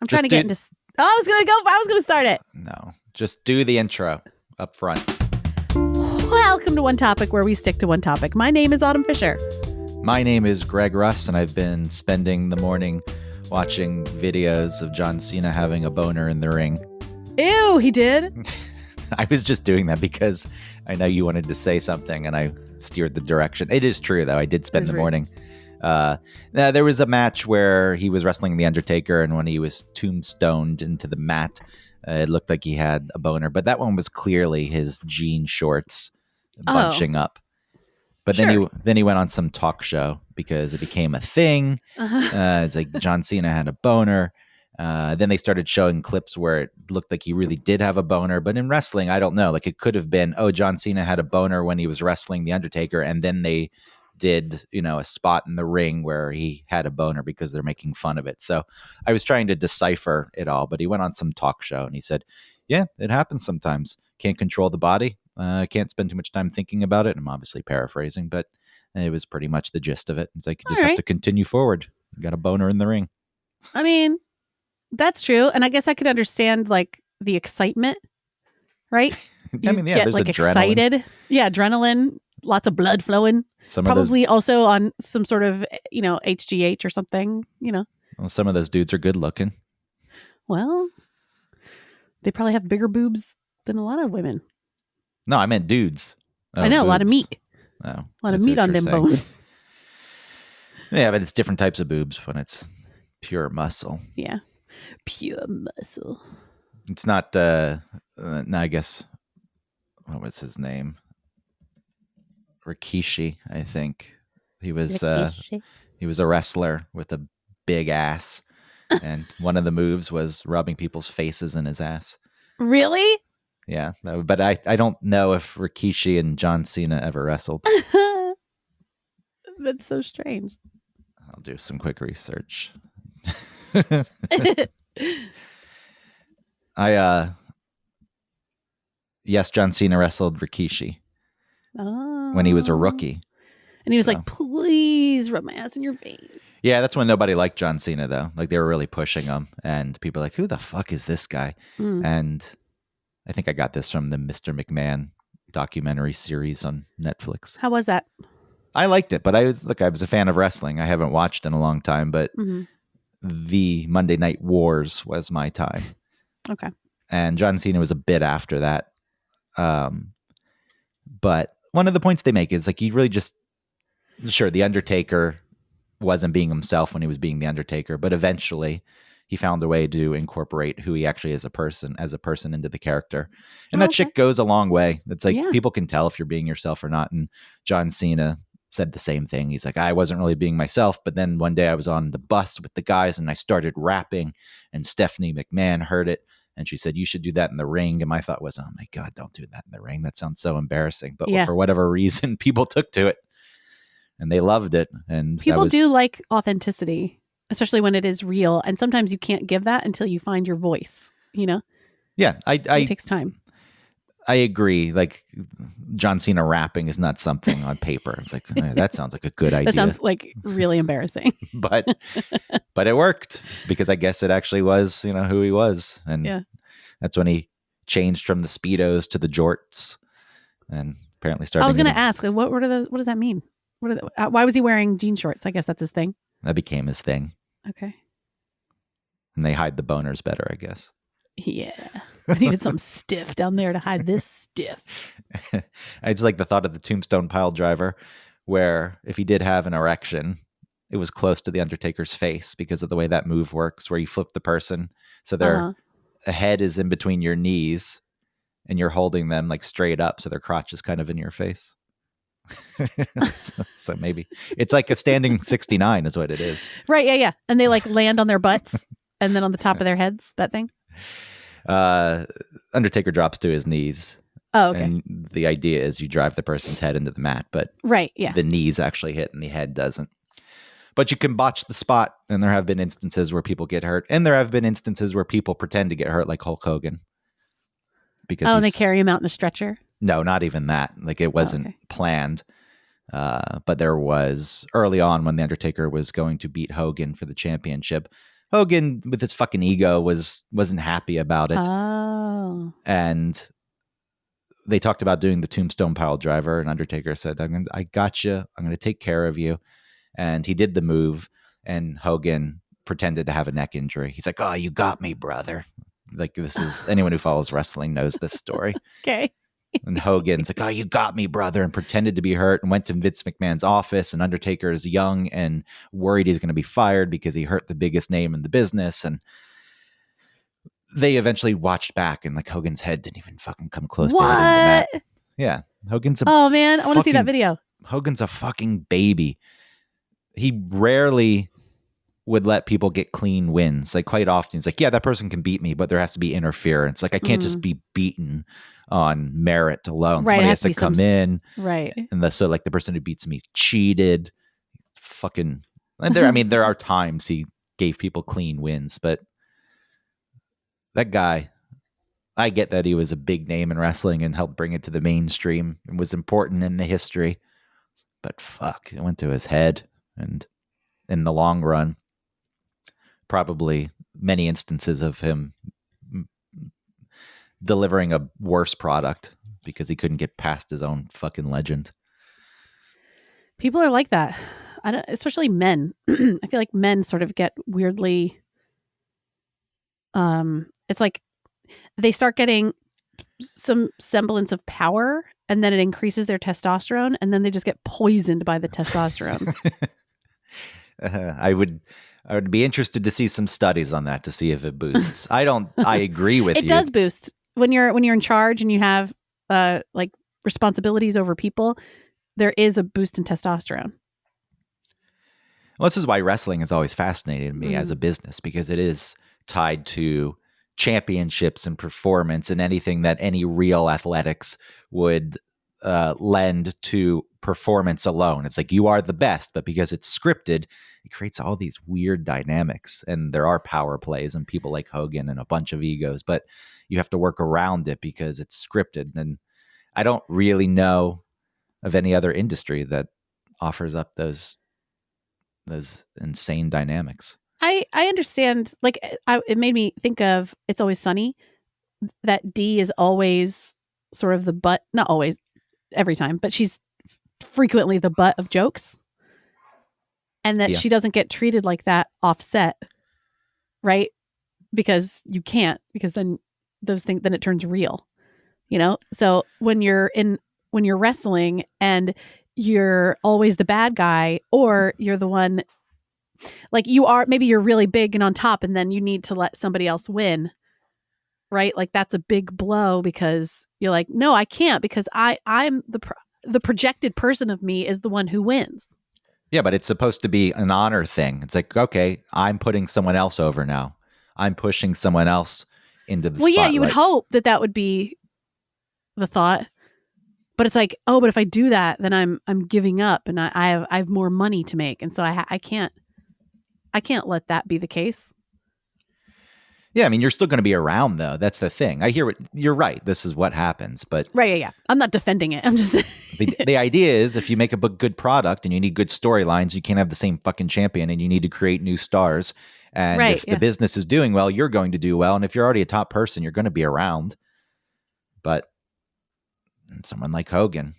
I'm trying to get into... Oh, I was going to start it. No, just do the intro up front. Welcome to One Topic, where we stick to one topic. My name is Autumn Fisher. My name is Greg Russ, and I've been spending the morning watching videos of John Cena having a boner in the ring. Ew, he did? I was just doing that because I know you wanted to say something, and I steered the direction. It is true, though. I did spend the morning. There was a match where he was wrestling The Undertaker, and when he was tombstoned into the mat, it looked like he had a boner. But that one was clearly his jean shorts bunching up. But then he went on some talk show because it became a thing. It's like John Cena had a boner. Then they started showing clips where it looked like he really did have a boner. But in wrestling, I don't know. Like, it could have been, John Cena had a boner when he was wrestling The Undertaker, and then they did, a spot in the ring where he had a boner because they're making fun of it. So I was trying to decipher it all, but he went on some talk show and he said, yeah, it happens sometimes. Can't control the body. Can't spend too much time thinking about it. I'm obviously paraphrasing, but it was pretty much the gist of it. It's like, you just have to continue forward. You got a boner in the ring. I mean, that's true. And I guess I could understand, like, the excitement, right? I mean, yeah, there's like adrenaline. Excited. Yeah, adrenaline, lots of blood flowing. Probably also on some sort of, HGH or something, Well, some of those dudes are good looking. Well, they probably have bigger boobs than a lot of women. No, I meant dudes. I know, boobs. A lot of meat. Oh, a lot of meat on them bones. Yeah, but it's different types of boobs when it's pure muscle. Yeah, pure muscle. It's not, I guess, what was his name? Rikishi, I think. He was a wrestler with a big ass. And one of the moves was rubbing people's faces in his ass. Really? Yeah, but I don't know if Rikishi and John Cena ever wrestled. That's so strange. I'll do some quick research. Yes, John Cena wrestled Rikishi when he was a rookie. And he was like, please rub my ass in your face. Yeah, that's when nobody liked John Cena, though. Like, they were really pushing him. And people were like, who the fuck is this guy? And I think I got this from the Mr. McMahon documentary series on Netflix. How was that? I liked it, but I was a fan of wrestling. I haven't watched in a long time, but the Monday Night Wars was my time. Okay. And John Cena was a bit after that. But one of the points they make is, like, you really just... Sure, The Undertaker wasn't being himself when he was being The Undertaker, but eventually he found a way to incorporate who he actually is as a person into the character. And that shit goes a long way. It's like, people can tell if you're being yourself or not. And John Cena said the same thing. He's like, I wasn't really being myself, but then one day I was on the bus with the guys and I started rapping, and Stephanie McMahon heard it. And she said, you should do that in the ring. And my thought was, oh my God, don't do that in the ring. That sounds so embarrassing. But for whatever reason, people took to it. And they loved it. And people do like authenticity, especially when it is real. And sometimes you can't give that until you find your voice, Yeah. It takes time. I agree. Like, John Cena rapping is not something on paper. It's like, that sounds like a good idea. That sounds like really embarrassing. but it worked because I guess it actually was, who he was. And that's when he changed from the Speedos to the jorts and apparently started. I was going to ask, what does that mean? Why was he wearing jean shorts? I guess that's his thing. That became his thing. Okay. And they hide the boners better, I guess. Yeah. I needed some stiff down there to hide this stiff. I just like the thought of the tombstone pile driver, where if he did have an erection, it was close to the Undertaker's face because of the way that move works, where you flip the person. So their head is in between your knees and you're holding them like straight up. So their crotch is kind of in your face. so maybe it's like a standing 69 is what it is. Right. Yeah. And they like land on their butts and then on the top of their heads, that thing. Undertaker drops to his knees. Oh, okay. And the idea is you drive the person's head into the mat, but the knees actually hit and the head doesn't. But you can botch the spot, and there have been instances where people get hurt, and there have been instances where people pretend to get hurt, like Hulk Hogan. Because they carry him out in a stretcher? No, not even that. Like, it wasn't planned. But there was early on when The Undertaker was going to beat Hogan for the championship. Hogan, with his fucking ego, wasn't happy about it. Oh. And they talked about doing the tombstone pile driver, and Undertaker said, I got you. I'm going to take care of you. And he did the move, and Hogan pretended to have a neck injury. He's like, oh, you got me, brother. Like, this is, anyone who follows wrestling knows this story. Okay. And Hogan's like, oh, you got me, brother, and pretended to be hurt and went to Vince McMahon's office. And Undertaker is young and worried he's going to be fired because he hurt the biggest name in the business. And they eventually watched back, and like Hogan's head didn't even fucking come close to hitting the mat. Yeah. Hogan's oh man, I want to see that video. Hogan's a fucking baby. He rarely would let people get clean wins. Like, quite often he's like, yeah, that person can beat me, but there has to be interference. Like, I can't just be beaten on merit alone. Right, Somebody has to come in. Right. And so like the person who beats me cheated. Fucking, and there are times he gave people clean wins, but that guy, I get that he was a big name in wrestling and helped bring it to the mainstream and was important in the history, but fuck, it went to his head. And in the long run, probably many instances of him delivering a worse product because he couldn't get past his own fucking legend. People are like that. Especially men. I feel like men sort of get weirdly, it's like they start getting some semblance of power, and then it increases their testosterone, and then they just get poisoned by the testosterone. I would be interested to see some studies on that to see if it boosts. I agree with you. It does boost when you're in charge and you have like responsibilities over people. There is a boost in testosterone. Well, this is why wrestling has always fascinated me as a business, because it is tied to championships and performance and anything that any real athletics would lend to performance alone. It's like, you are the best, but because it's scripted, it creates all these weird dynamics. And there are power plays and people like Hogan and a bunch of egos, but you have to work around it because it's scripted. And I don't really know of any other industry that offers up those insane dynamics. I understand. Like, it made me think of It's Always Sunny, that Dee is always sort of the butt, not always, every time, but she's frequently the butt of jokes, and that she doesn't get treated like that offset, right? Because you can't, because then those things, then it turns real, you know? So when you're wrestling and you're always the bad guy, or you're the one, like, maybe you're really big and on top, and then you need to let somebody else win, right? Like, that's a big blow, because you're like, no, I can't, because I'm the projected person of me is the one who wins. Yeah, but it's supposed to be an honor thing. It's like, okay, I'm putting someone else over now. I'm pushing someone else into the spotlight. Yeah, you would hope that would be the thought. But it's like, oh, but if I do that, then I'm giving up, and I have more money to make, and so I can't let that be the case. Yeah, I mean, you're still going to be around, though. That's the thing. I hear what you're right. This is what happens, but yeah. I'm not defending it. I'm just the idea is, if you make a good product and you need good storylines, you can't have the same fucking champion, and you need to create new stars. And if the business is doing well, you're going to do well. And if you're already a top person, you're going to be around. But someone like Hogan,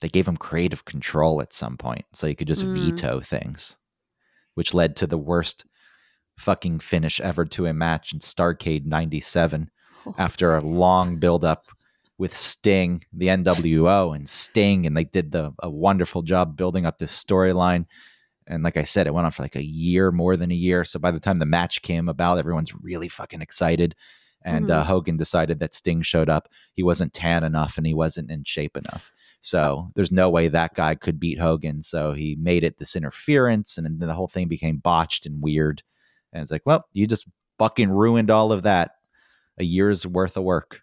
they gave him creative control at some point, so he could just veto things, which led to the worst fucking finish ever to a match in Starrcade 97 after a long build-up with Sting, the NWO, and Sting, and they did a wonderful job building up this storyline. And like I said, it went on for like a year, more than a year. So by the time the match came about, everyone's really fucking excited. And Hogan decided that Sting showed up. He wasn't tan enough and he wasn't in shape enough. So there's no way that guy could beat Hogan. So he made it this interference, and then the whole thing became botched and weird. And it's like, well, you just fucking ruined all of that. A year's worth of work.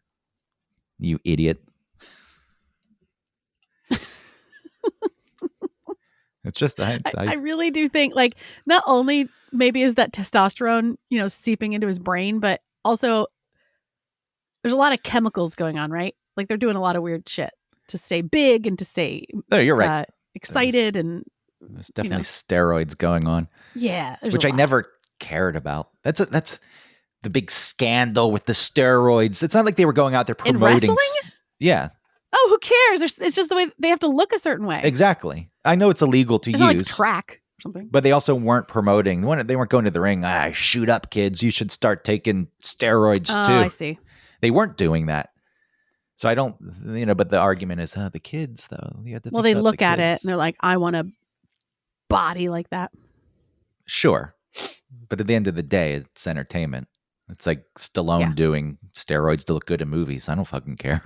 You idiot. It's just, I really do think, like, not only maybe is that testosterone, seeping into his brain, but also there's a lot of chemicals going on, right? Like, they're doing a lot of weird shit to stay big and to stay you're right. Excited. There's definitely steroids going on. Yeah. Which I never cared about. That's the big scandal with the steroids. It's not like they were going out there In promoting. wrestling? Yeah. Oh, who cares? It's just the way they have to look a certain way. Exactly. I know it's illegal to It's use. not like track or something. But they also weren't promoting. They weren't going to the ring. Shoot up, kids. You should start taking steroids too. Oh, I see. They weren't doing that. So I don't, but the argument is, the kids, though. You have to Well, think they about look the at it kids. and they're like, I want a body like that. Sure. But at the end of the day, it's entertainment. It's like Stallone doing steroids to look good in movies. I don't fucking care.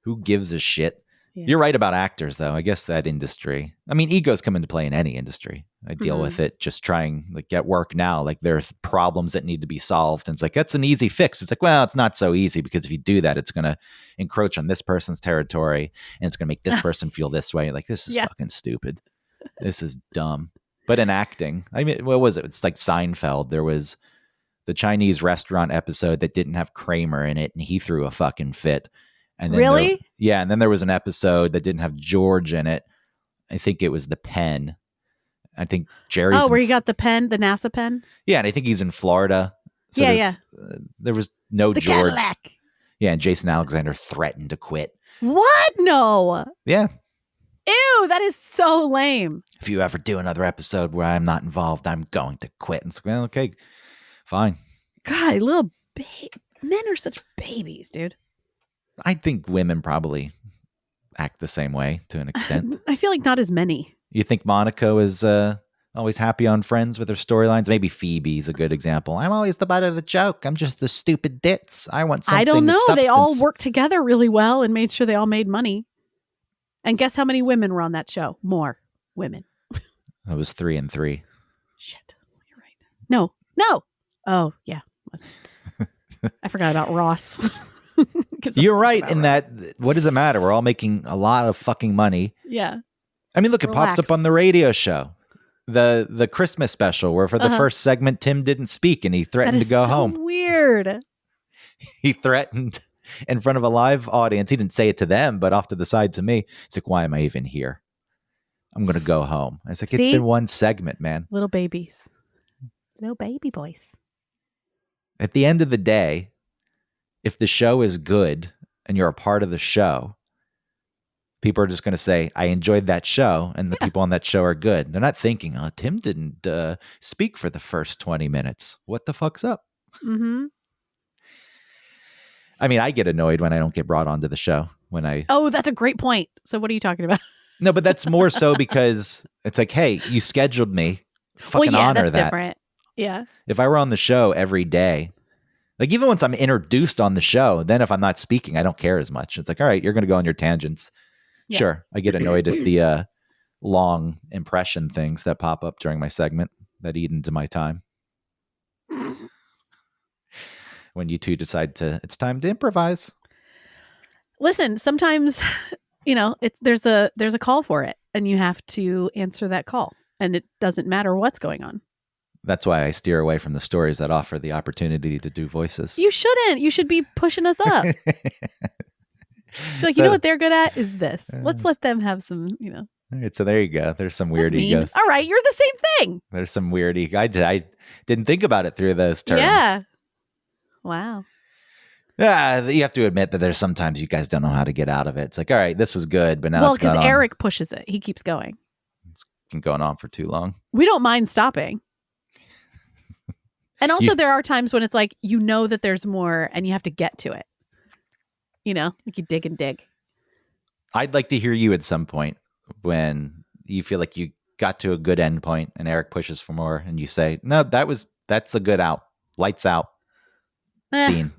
Who gives a shit? Yeah. You're right about actors, though. I guess that industry. I mean, egos come into play in any industry. I deal with it just trying get work now. Like there's problems that need to be solved. And it's like, that's an easy fix. It's like, well, it's not so easy because if you do that, it's going to encroach on this person's territory and it's going to make this person feel this way. Like, this is fucking stupid. This is dumb. But in acting, I mean, what was it? It's like Seinfeld. There was the Chinese restaurant episode that didn't have Kramer in it and he threw a fucking fit. And then really? And then there was an episode that didn't have George in it. I think it was the pen. I think Jerry's. Oh, where you got the pen, the NASA pen? Yeah, and I think he's in Florida. So there was no George. Cadillac. Yeah, and Jason Alexander threatened to quit. What? No. Yeah. Ew, that is so lame. If you ever do another episode where I'm not involved, I'm going to quit. And it's like, well, okay, fine. God, men are such babies, dude. I think women probably act the same way to an extent. I feel like not as many. You think Monica is always happy on Friends with her storylines? Maybe Phoebe's a good example. I'm always the butt of the joke. I'm just the stupid ditz. I want something. I don't know. They all worked together really well and made sure they all made money. And guess how many women were on that show? More women. It was 3 and 3. Shit. You're right. No. Oh, yeah. I forgot about Ross. You're right in that. What does it matter? We're all making a lot of fucking money. Yeah. I mean, look, it pops up on the radio show. The Christmas special where for the first segment, Tim didn't speak and he threatened to go home. Weird. He threatened in front of a live audience. He didn't say it to them, but off to the side to me. It's like, why am I even here? I'm going to go home. I was like, it's been one segment, man. Little babies. Little baby boys. At the end of the day, if the show is good and you're a part of the show, people are just going to say, I enjoyed that show, and the people on that show are good. They're not thinking, oh, Tim didn't speak for the first 20 minutes. What the fuck's up? Mm-hmm. I mean, I get annoyed when I don't get brought onto the show. Oh, that's a great point. So what are you talking about? No, but that's more so because it's like, hey, you scheduled me. Fucking honor that's that. Different. Yeah. If I were on the show every day, like even once I'm introduced on the show, then if I'm not speaking, I don't care as much. It's like, all right, you're going to go on your tangents. Yeah. Sure. I get annoyed at the long impression things that pop up during my segment that eat into my time. When you two decide it's time to improvise. Listen, sometimes, there's a call for it and you have to answer that call and it doesn't matter what's going on. That's why I steer away from the stories that offer the opportunity to do voices. You shouldn't. You should be pushing us up. You know what they're good at is this. Let's let them have some, All right, so there you go. There's some weird egos. All right, you're the same thing. There's some weird ego. I didn't think about it through those terms. Yeah. Wow. Yeah, you have to admit that there's sometimes you guys don't know how to get out of it. It's like, all right, this was good, but now it's going on. Well, because Eric pushes it. He keeps going. It's been going on for too long. We don't mind stopping. And also there are times when it's like, that there's more and you have to get to it. Like you dig and dig. I'd like to hear you at some point when you feel like you got to a good end point and Eric pushes for more and you say, no, that's the good out. Lights out. Scene.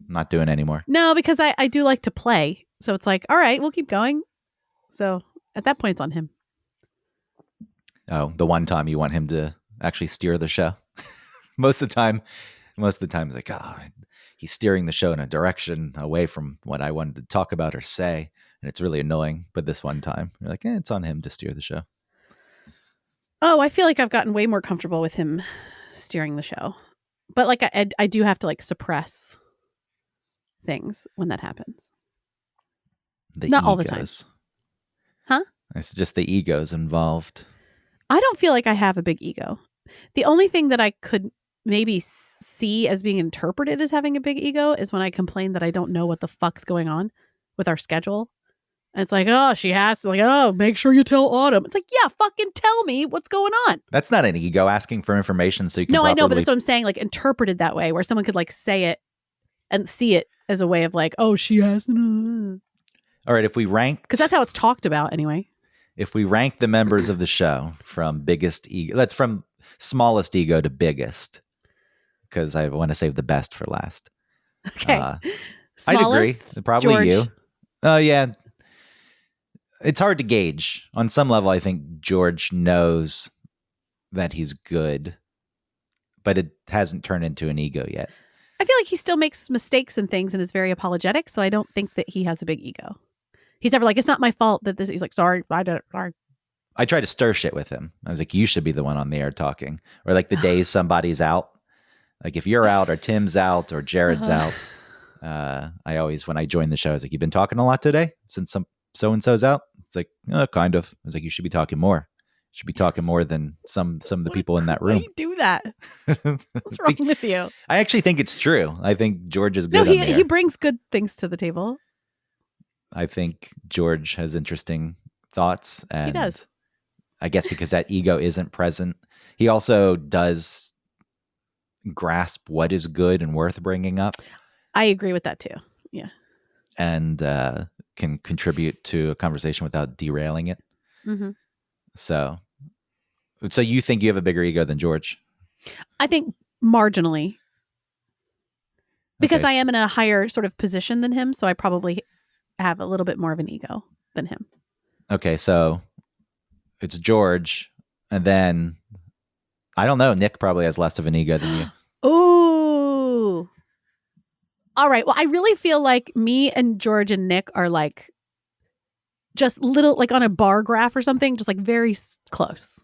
I'm not doing anymore. No, because I do like to play. So it's like, all right, we'll keep going. So at that point, it's on him. Oh, the one time you want him to actually steer the show. Most of the time, it's like, he's steering the show in a direction away from what I wanted to talk about or say. And it's really annoying. But this one time, you're like, it's on him to steer the show. Oh, I feel like I've gotten way more comfortable with him steering the show. But like I do have to like suppress things when that happens. Not all the time. Huh? It's just the egos involved. I don't feel like I have a big ego. The only thing that I could maybe see as being interpreted as having a big ego is when I complain that I don't know what the fuck's going on with our schedule. And it's like, oh, she has to, like, oh, make sure you tell Autumn. It's like, yeah, fucking tell me what's going on. That's not an ego asking for information so you can No, properly... I know, but that's what I'm saying, like, interpreted that way, where someone could, like, say it and see it as a way of, like, oh, she has to... All right, if we rank... Because that's how it's talked about, anyway. If we rank the members of the show from biggest ego... That's from smallest ego to biggest, because I want to save the best for last. Okay. I'd agree. Probably George. You. Oh, yeah. It's hard to gauge. On some level, I think George knows that he's good, but it hasn't turned into an ego yet. I feel like he still makes mistakes and things and is very apologetic, so I don't think that he has a big ego. He's never like, it's not my fault that this... He's like, sorry, I did it. Sorry. I try to stir shit with him. I was like, you should be the one on the air talking. Or like the days somebody's out. Like if you're out or Tim's out or Jared's out. I always, when I joined the show, I was like, you've been talking a lot today since some so-and-so's out? It's like, kind of. I was like, you should be talking more. You should be talking more than some of the people in that room. Why do you do that? What's wrong with you? I actually think it's true. I think George is good. No, he brings good things to the table. I think George has interesting thoughts. And he does. I guess because that ego isn't present. He also does grasp what is good and worth bringing up. I agree with that too. Yeah. And can contribute to a conversation without derailing it. Mm-hmm. So you think you have a bigger ego than George? I think marginally. Because Okay. I am in a higher sort of position than him, so I probably have a little bit more of an ego than him. Okay, so it's George, and then I don't know, Nick probably has less of an ego than you. Ooh. All right. Well, I really feel like me and George and Nick are like just little, like on a bar graph or something, just like very close.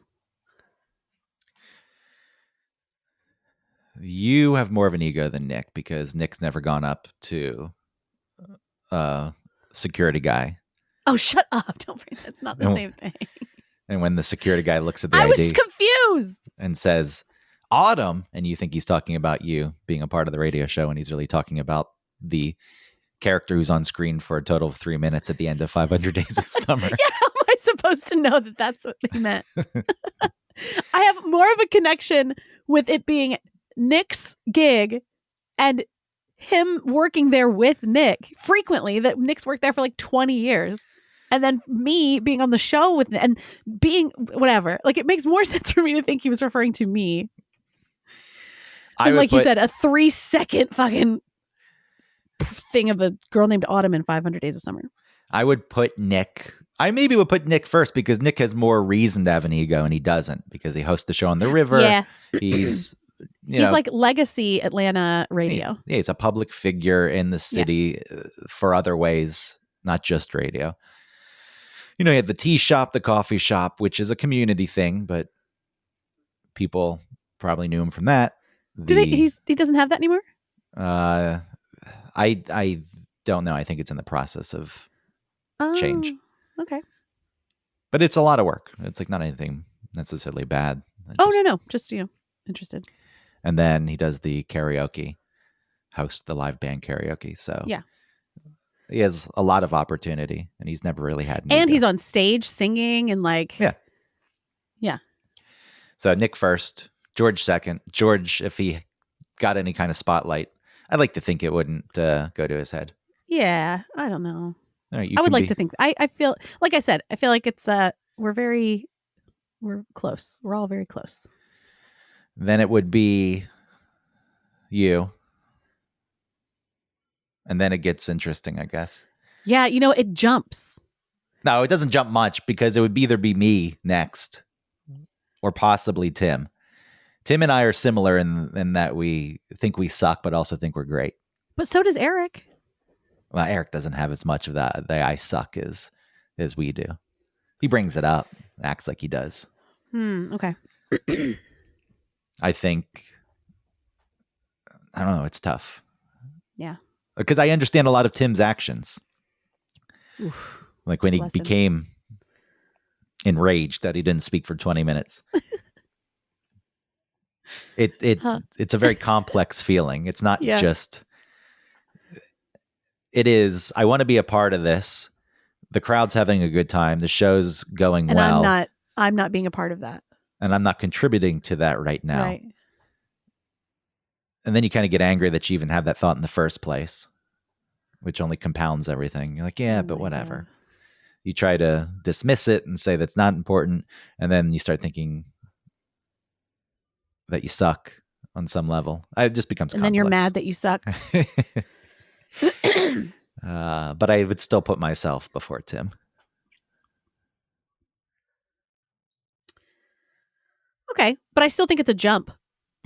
You have more of an ego than Nick because Nick's never gone up to security guy. Oh, shut up. Don't bring that's not the same thing. And when the security guy looks at the I ID was confused and says, Autumn, and you think he's talking about you being a part of the radio show, and he's really talking about the character who's on screen for a total of 3 minutes at the end of 500 Days of Summer. Yeah, how am I supposed to know that that's what they meant? I have more of a connection with it being Nick's gig and him working there with Nick frequently, that Nick's worked there for like 20 years. And then me being on the show with and being whatever. Like it makes more sense for me to think he was referring to me. And like you said, a 3-second fucking thing of a girl named Autumn in 500 Days of Summer. I would put Nick. I maybe would put Nick first because Nick has more reason to have an ego and he doesn't because he hosts the show on the river. Yeah. He's like legacy Atlanta radio. Yeah, he's a public figure in the city for other ways, not just radio. You know, he had the tea shop, the coffee shop, which is a community thing, but people probably knew him from that. He doesn't have that anymore? I don't know. I think it's in the process of change. Okay. But it's a lot of work. It's like not anything necessarily bad. No. Just, interested. And then he does the karaoke, hosts the live band karaoke. So yeah, he has a lot of opportunity and he's never really had an and ego. He's on stage singing and like. Yeah. So Nick first, George second. George, if he got any kind of spotlight, I'd like to think it wouldn't go to his head. Yeah, I don't know. Right, I would like to think. I feel like I said. I feel like it's we're close. We're all very close. Then it would be you, and then it gets interesting, I guess. Yeah, it jumps. No, it doesn't jump much because it would either be me next, or possibly Tim. Tim and I are similar in that we think we suck, but also think we're great. But so does Eric. Well, Eric doesn't have as much of that. The I suck as we do. He brings it up, acts like he does. Okay. I think, I don't know. It's tough. Yeah. Because I understand a lot of Tim's actions. Oof. Like when he became enraged that he didn't speak for 20 minutes. Huh. It's a very complex feeling. It's not Yeah. just, it is, I want to be a part of this. The crowd's having a good time. The show's going And well. I'm not being a part of that. And I'm not contributing to that right now. Right. And then you kind of get angry that you even have that thought in the first place, which only compounds everything. You're like, yeah, Oh but my whatever. God. You try to dismiss it and say that's not important. And then you start thinking that you suck on some level. It just becomes And complex. then you're mad that you suck. But I would still put myself before Tim. Okay. But I still think it's a jump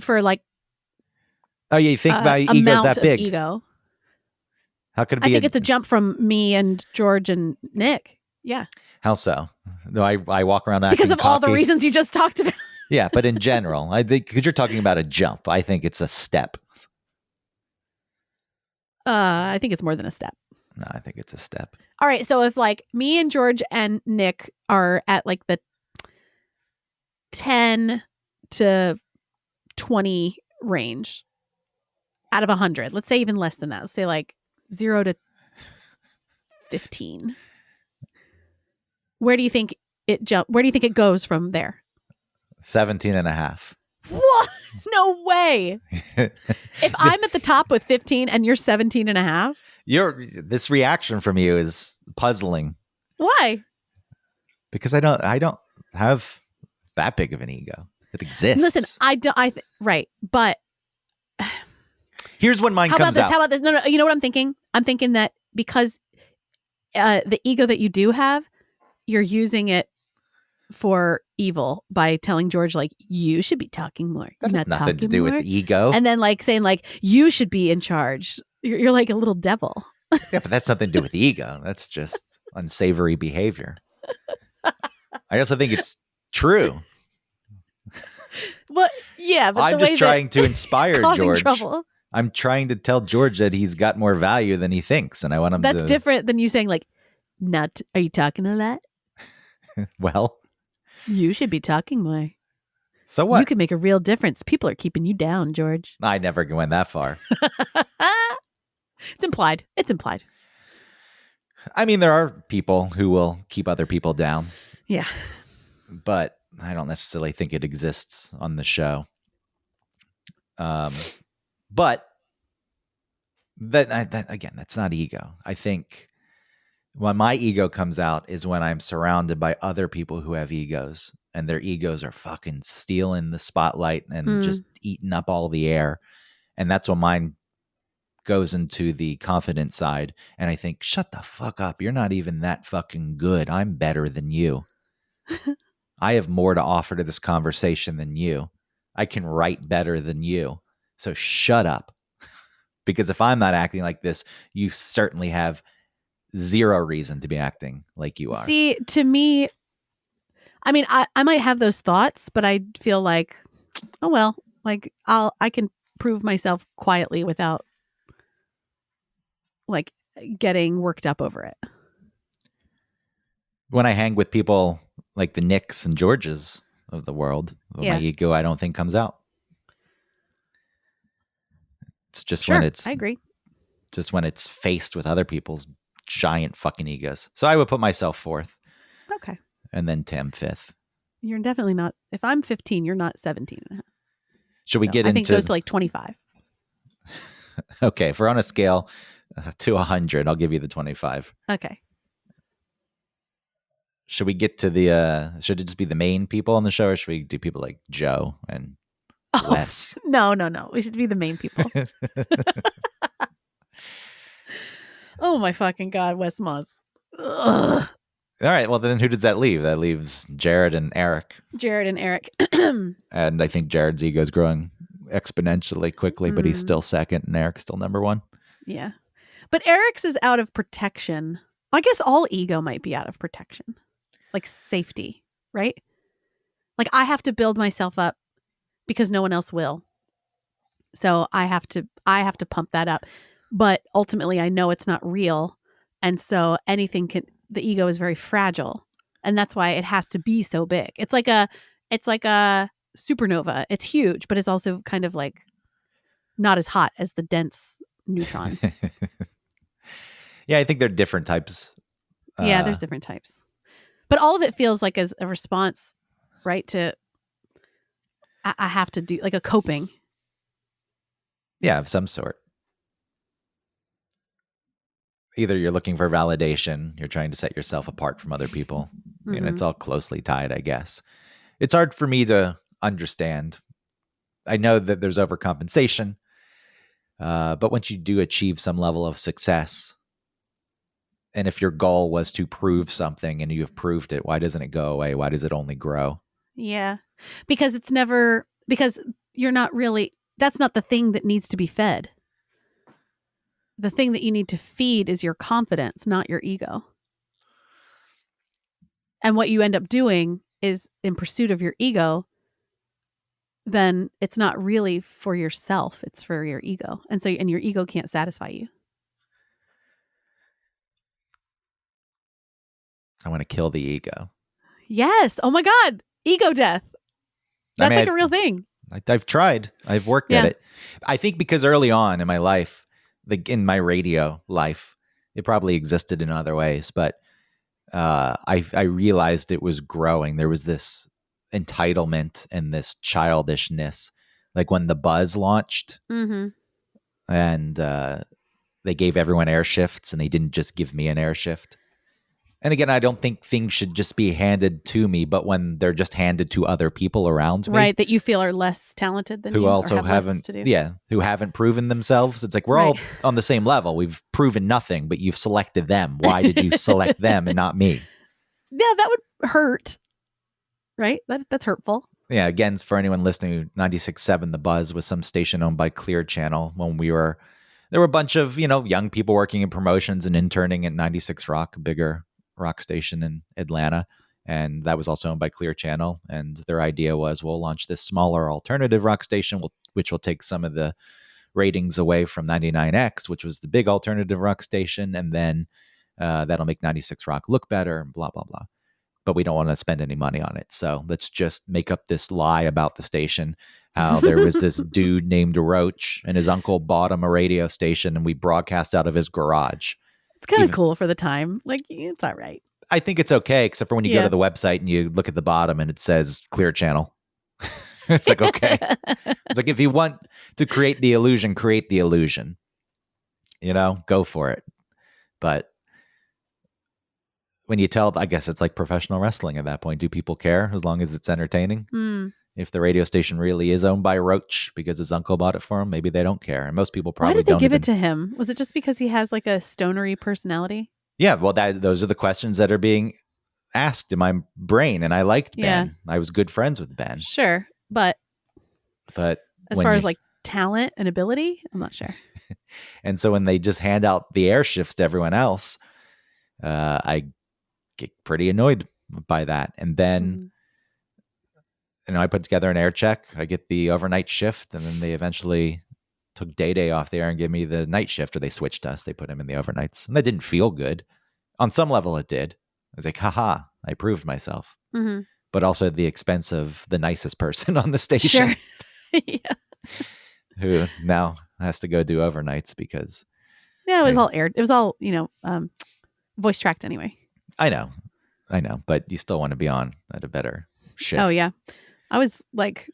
for like Oh, yeah, you think my ego's amount that of big? ego. How could it I be? think it's a jump from me and George and Nick. Yeah. How so? No, I walk around acting Because of all the cocky. reasons you just talked about. Yeah, but in general, I think because you're talking about a jump, I think it's a step. I think it's more than a step. No, I think it's a step. All right. So if like me and George and Nick are at like the 10 to 20 range out of 100, let's say even less than that. Let's say like 0 to 15. Where do you think where do you think it goes from there? 17 and a half. What? No way. If I'm at the top with 15 and you're 17 and a half. This reaction from you is puzzling. Why? Because I don't have that big of an ego. It exists. Listen, right. But here's when mine comes out. How about this? No, you know what I'm thinking? I'm thinking that because the ego that you do have, you're using it for evil by telling George like you should be talking more. That You're has not nothing to talking do more. with ego. And then like saying like you should be in charge. You're like a little devil. Yeah, but that's nothing to do with ego. That's just unsavory behavior. I also think it's true. Well, yeah, but I'm just trying to inspire George. Trouble. I'm trying to tell George that he's got more value than he thinks, and I want him to. That's different than you saying like, "Not are you talking a lot?" Well, you should be talking more. So what? You can make a real difference. People are keeping you down, George. I never went that far. It's implied. It's implied. I mean, there are people who will keep other people down. Yeah. But I don't necessarily think it exists on the show. But that again, that's not ego. I think when my ego comes out is when I'm surrounded by other people who have egos, and their egos are fucking stealing the spotlight and just eating up all the air. And that's when mine goes into the confident side. And I think, shut the fuck up. You're not even that fucking good. I'm better than you. I have more to offer to this conversation than you. I can write better than you. So shut up. Because if I'm not acting like this, you certainly have zero reason to be acting like you are. See, to me, I mean, I might have those thoughts, but I feel like, oh well, like I can prove myself quietly without like getting worked up over it. When I hang with people like the Nicks and Georges of the world, my ego I don't think comes out. It's just when it's I agree. Just when it's faced with other people's giant fucking egos. So I would put myself fourth. Okay. And then Tim fifth. You're definitely not. If I'm 15, you're not 17 and a half. Should we get into? I think it goes to like 25. Okay. If we're on a scale to 100, I'll give you the 25. Okay. Should we get to the, should it just be the main people on the show, or should we do people like Joe and Wes? No. We should be the main people. Oh my fucking God, Wes Moss. Ugh. All right. Well, then who does that leave? That leaves Jared and Eric. And I think Jared's ego is growing exponentially quickly, but he's still second and Eric's still number one. Yeah. But Eric's is out of protection. I guess all ego might be out of protection. Like safety, right? Like I have to build myself up because no one else will. So I have to pump that up. But ultimately I know it's not real. And so the ego is very fragile. And that's why it has to be so big. It's like a supernova. It's huge, but it's also kind of like not as hot as the dense neutron. Yeah, I think they're different types. Yeah, there's different types. But all of it feels like as a response, right, to I have to do like a coping. Yeah, of some sort. Either you're looking for validation, you're trying to set yourself apart from other people. And it's all closely tied, I guess. It's hard for me to understand. I know that there's overcompensation, but once you do achieve some level of success, and if your goal was to prove something and you have proved it, why doesn't it go away? Why does it only grow? Yeah. Because you're not really, that's not the thing that needs to be fed. The thing that you need to feed is your confidence, not your ego. And what you end up doing is in pursuit of your ego, then it's not really for yourself, it's for your ego. And your ego can't satisfy you. I want to kill the ego. Yes. Oh my God. Ego death. That's like a real thing. I've tried. I've worked at it. I think because early on in my life, in my radio life, it probably existed in other ways, but I realized it was growing. There was this entitlement and this childishness, like when the Buzz launched, and they gave everyone air shifts, and they didn't just give me an air shift. And again, I don't think things should just be handed to me, but when they're just handed to other people around me, right, that you feel are less talented than you, who also haven't, who haven't proven themselves. It's like we're all on the same level. We've proven nothing, but you've selected them. Why did you select them and not me? Yeah, that would hurt. Right? That's hurtful. Yeah, again, for anyone listening, 96.7 The Buzz was some station owned by Clear Channel when there were a bunch of, young people working in promotions and interning at 96 Rock, a bigger rock station in Atlanta. And that was also owned by Clear Channel. And their idea was, we'll launch this smaller alternative rock station, which will take some of the ratings away from 99X, which was the big alternative rock station. And then that'll make 96 Rock look better and blah, blah, blah. But we don't want to spend any money on it. So let's just make up this lie about the station. How there was this dude named Roach and his uncle bought him a radio station and we broadcast out of his garage. It's kind of cool for the time. Like, it's all right. I think it's okay, except for when you go to the website and you look at the bottom and it says Clear Channel. It's like, okay. It's like, if you want to create the illusion, go for it. But when you tell, I guess it's like professional wrestling at that point. Do people care as long as it's entertaining? If the radio station really is owned by Roach because his uncle bought it for him, maybe they don't care. And most people probably don't. Why did they give it to him? Was it just because he has like a stonery personality? Yeah, well, those are the questions that are being asked in my brain. And I liked Ben. I was good friends with Ben. Sure. But as far as like talent and ability, I'm not sure. And so when they just hand out the air shifts to everyone else, I get pretty annoyed by that. And then, I put together an air check. I get the overnight shift, and then they eventually took Day off the air and gave me the night shift, or they switched us. They put him in the overnights. And that didn't feel good. On some level, it did. I was like, haha, I proved myself. But also at the expense of the nicest person on the station. Sure. Yeah. Who now has to go do overnights because... Yeah, it was all aired. It was all, voice tracked anyway. I know. But you still want to be on at a better shift. Oh, yeah. I was like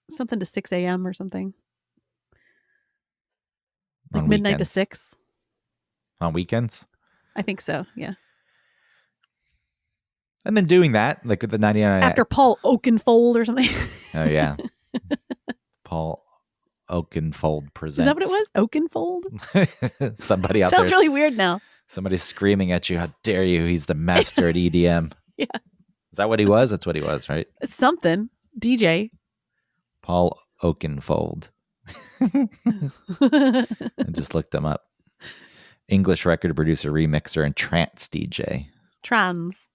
something to 6 a.m. or something. Like midnight to 6. On weekends? I think so, yeah. And then doing that, like with the 99... After Paul Oakenfold or something. Oh, yeah. Paul Oakenfold presents. Is that what it was? Oakenfold? Somebody out there. Sounds really weird now. Somebody's screaming at you, how dare you? He's the master at EDM. Yeah. Is that what he was? That's what he was, right? It's something. DJ. Paul Oakenfold. I just looked him up. English record producer, remixer, and trance DJ. Trans.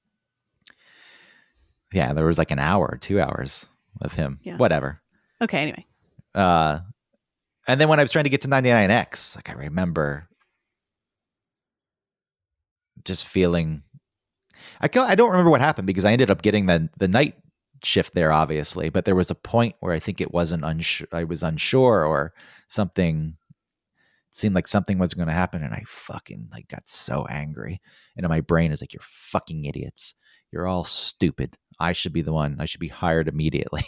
Yeah, there was like an hour or 2 hours of him. Yeah. Whatever. Okay, anyway. And then when I was trying to get to 99X, like I remember just feeling... I don't remember what happened because I ended up getting the night shift there, obviously, but there was a point where I think it wasn't I was unsure, or something seemed like something was going to happen, and I fucking like got so angry, and in my brain is like, you're fucking idiots, you're all stupid, I should be the one, I should be hired immediately.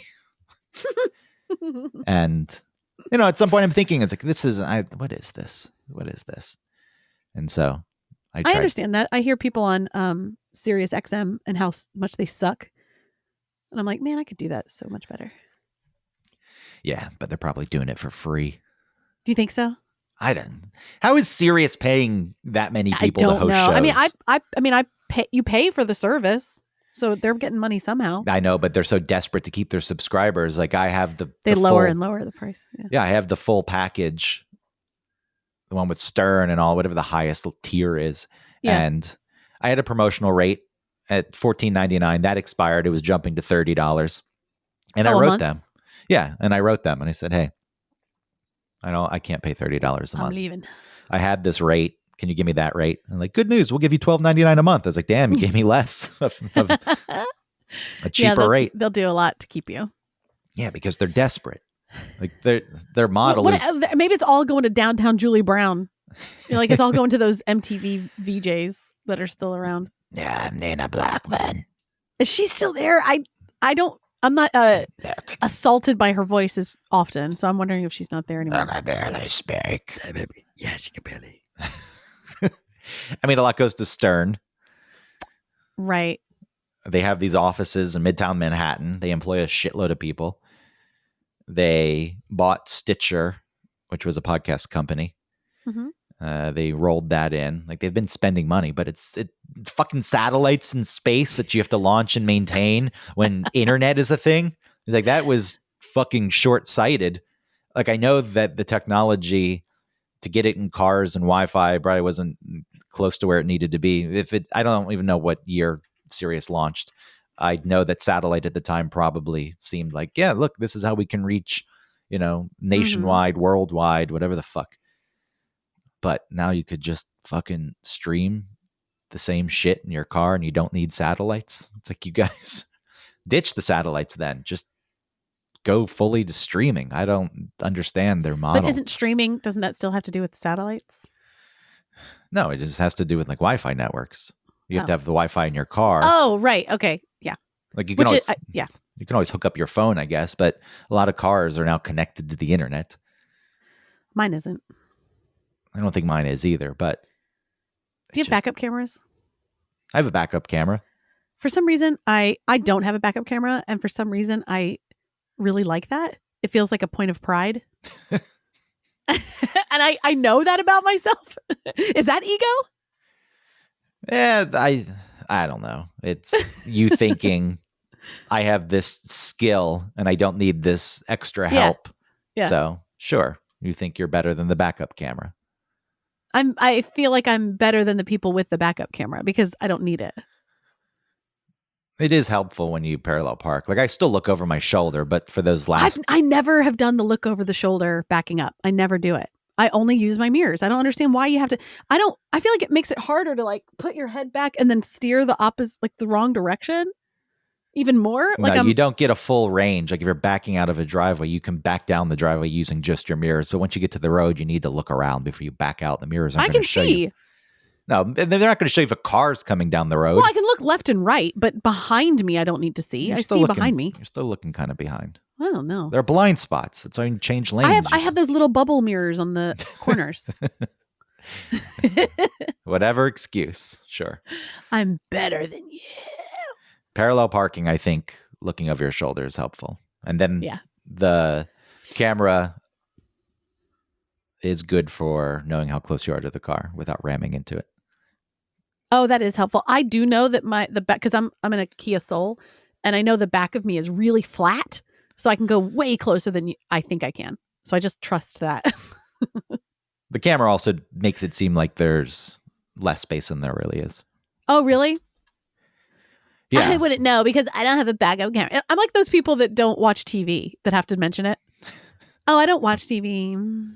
And at some point I'm thinking, it's like, what is this? And so I understand that. I hear people on Sirius XM and how much they suck, and I'm like, man, I could do that so much better. Yeah, but they're probably doing it for free. Do you think so? I don't. How is Sirius paying that many people to host shows? I mean, I pay. You pay for the service, so they're getting money somehow. I know, but they're so desperate to keep their subscribers. Like, I have they lower and lower the price. Yeah, I have the full package, the one with Stern and all, whatever the highest tier is. Yeah. And I had a promotional rate at $14.99. That expired. It was jumping to $30. And I wrote them. Yeah, and I wrote them and I said, hey, I can't pay $30 a month. I'm leaving. I had this rate. Can you give me that rate? And like, good news, we'll give you $12.99 a month. I was like, damn, you gave me less of a cheaper rate. They'll do a lot to keep you. Yeah, because they're desperate. Like their model is maybe it's all going to downtown Julie Brown. Like it's all going to those MTV VJs that are still around. Yeah, Nina Blackman. Is she still there? I'm not assaulted by her voice as often, so I'm wondering if she's not there anymore. I barely speak. Yeah, she can barely. I mean, a lot goes to Stern. Right. They have these offices in Midtown Manhattan. They employ a shitload of people. They bought Stitcher, which was a podcast company. Mm-hmm. They rolled that in. Like, they've been spending money, but it's fucking satellites in space that you have to launch and maintain when internet is a thing. It's like, that was fucking short-sighted. Like, I know that the technology to get it in cars and Wi-Fi probably wasn't close to where it needed to be. I don't even know what year Sirius launched. I know that satellite at the time probably seemed like, yeah, look, this is how we can reach, nationwide, mm-hmm. worldwide, whatever the fuck. But now you could just fucking stream the same shit in your car and you don't need satellites. It's like, you guys ditch the satellites then. Just go fully to streaming. I don't understand their model. But doesn't that still have to do with satellites? No, it just has to do with like Wi-Fi networks. You have to have the Wi-Fi in your car. Oh, right. Okay. Yeah. Like you can you can always hook up your phone, I guess, but a lot of cars are now connected to the internet. Mine isn't. I don't think mine is either, but do you have backup cameras? I have a backup camera. For some reason, I don't have a backup camera, and for some reason I really like that. It feels like a point of pride. And I know that about myself. Is that ego? Yeah, I don't know. It's you thinking I have this skill and I don't need this extra help. Yeah. So sure, you think you're better than the backup camera. I feel like I'm better than the people with the backup camera because I don't need it. It is helpful when you parallel park. Like, I still look over my shoulder, but for those last... I never have done the look over the shoulder backing up. I never do it. I only use my mirrors. I don't understand why you have to... I feel like it makes it harder to like put your head back and then steer the opposite, like the wrong direction even more. Like, no, you don't get a full range. Like, if you're backing out of a driveway, you can back down the driveway using just your mirrors. But once you get to the road, you need to look around before you back out. The mirrors aren't going to show you. No, they're not going to show you if a car's coming down the road. Well, I can look left and right, but behind me, I don't need to see. I see behind me. You're still looking kind of behind. I don't know. There are blind spots. That's why you change lanes. I have those little bubble mirrors on the corners. Whatever excuse, sure. I'm better than you. Parallel parking, I think, looking over your shoulder is helpful. And then the camera is good for knowing how close you are to the car without ramming into it. Oh, that is helpful. I do know that the back, because I'm in a Kia Soul, and I know the back of me is really flat, so I can go way closer than I think I can. So I just trust that. The camera also makes it seem like there's less space than there really is. Oh, really? Yeah. I wouldn't know because I don't have a backup camera. I'm like those people that don't watch TV that have to mention it. Oh, I don't watch TV.